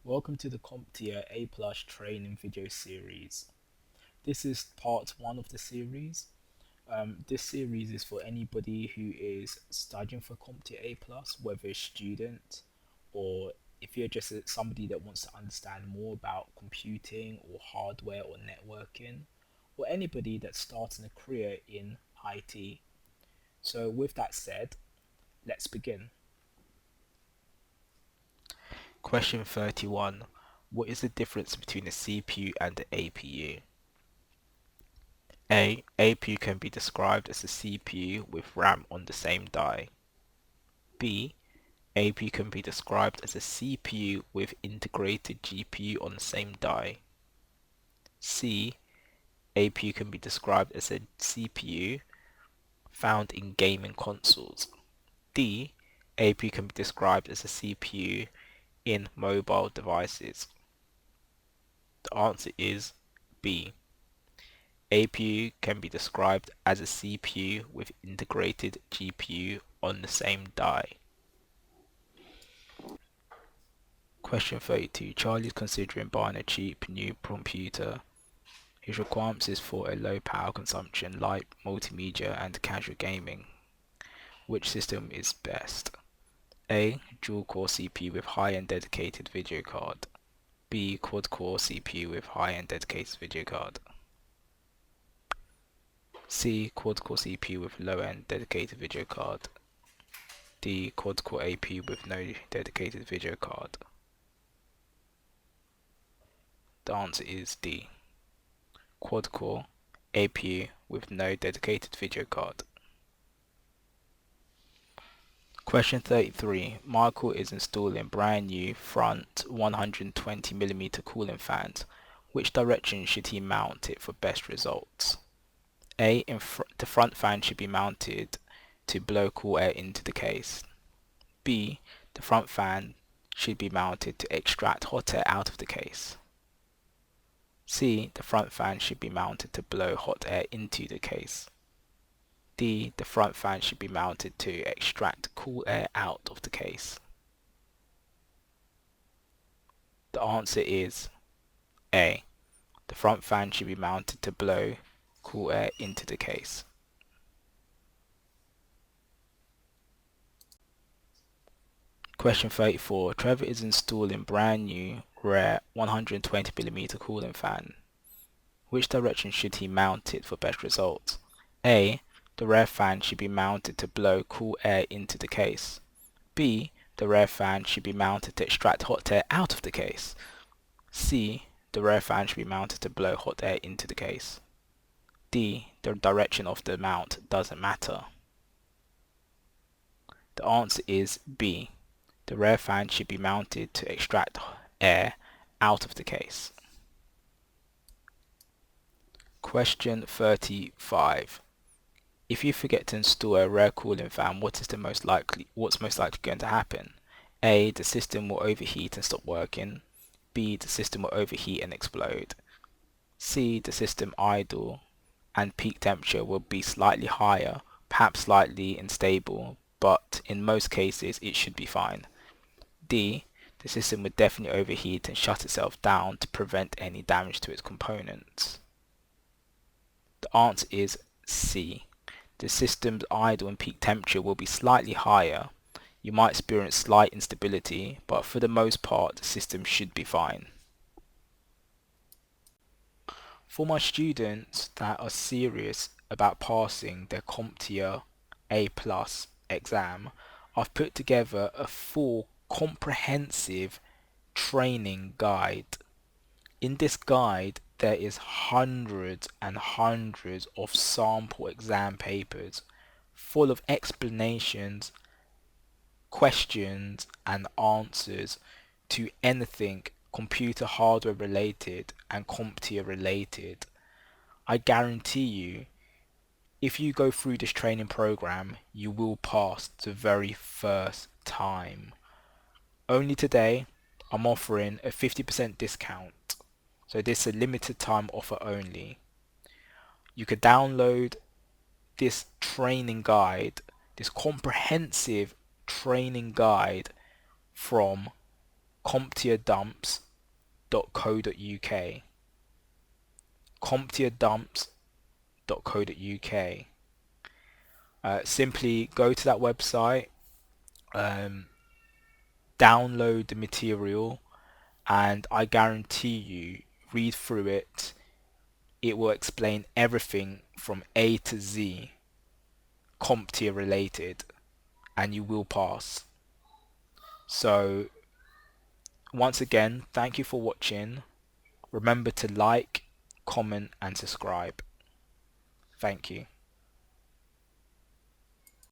Welcome to the CompTIA A Plus training video series. This is part one of the series. This series is for anybody who is studying for CompTIA A Plus, whether a student or if you're just somebody that wants to understand more about computing or hardware or networking, or anybody that's starting a career in IT. So, with that said, let's begin. Question 31. What is the difference between a CPU and an APU? A APU can be described as a CPU with RAM on the same die. B APU can be described as a CPU with integrated GPU on the same die. C APU can be described as a CPU found in gaming consoles. D APU can be described as a CPU in mobile devices. The answer is B. APU can be described as a CPU with integrated GPU on the same die. Question 32. Charlie is considering buying a cheap new computer. His requirements is for a low power consumption, light multimedia and casual gaming. Which system is best? A. Dual core CPU with high-end dedicated video card. B. Quad core CPU with high-end dedicated video card. C. Quad core CPU with low-end dedicated video card. D. Quad core APU with no dedicated video card. The answer is D. Quad core APU with no dedicated video card. Question 33. Michael is installing brand new front 120mm cooling fans. Which direction should he mount it for best results? A. The front fan should be mounted to blow cool air into the case. B. The front fan should be mounted to extract hot air out of the case. C. The front fan should be mounted to blow hot air into the case. D. The front fan should be mounted to extract cool air out of the case. The answer is A. The front fan should be mounted to blow cool air into the case. Question 34. Trevor is installing brand new rare 120mm cooling fan. Which direction should he mount it for best results? A. The rear fan should be mounted to blow cool air into the case. B. The rear fan should be mounted to extract hot air out of the case. C. The rear fan should be mounted to blow hot air into the case. D. The direction of the mount doesn't matter. The answer is B. The rear fan should be mounted to extract air out of the case. Question 35. If you forget to install a rear cooling fan, what's most likely going to happen? A. The system will overheat and stop working. B. The system will overheat and explode. C. The system idle and peak temperature will be slightly higher, perhaps slightly unstable, but in most cases it should be fine. D. The system would definitely overheat and shut itself down to prevent any damage to its components. The answer is C. The system's idle and peak temperature will be slightly higher. You might experience slight instability, but for the most part the system should be fine. For my students that are serious about passing their CompTIA A+ exam, I've put together a full comprehensive training guide. In this guide there is hundreds and hundreds of sample exam papers full of explanations, questions and answers to anything computer hardware related and CompTIA related. I guarantee you, if you go through this training program, you will pass the very first time. Only today, I'm offering a 50% discount. So this is a limited time offer only. You could download this training guide, this comprehensive training guide from CompTIAdumps.co.uk. CompTIAdumps.co.uk. Simply go to that website, um, download the material, and I guarantee you, read through it. It will explain everything from A to Z, CompTIA related, and you will pass. So, once again, thank you for watching. Remember to like, comment, and subscribe. Thank you.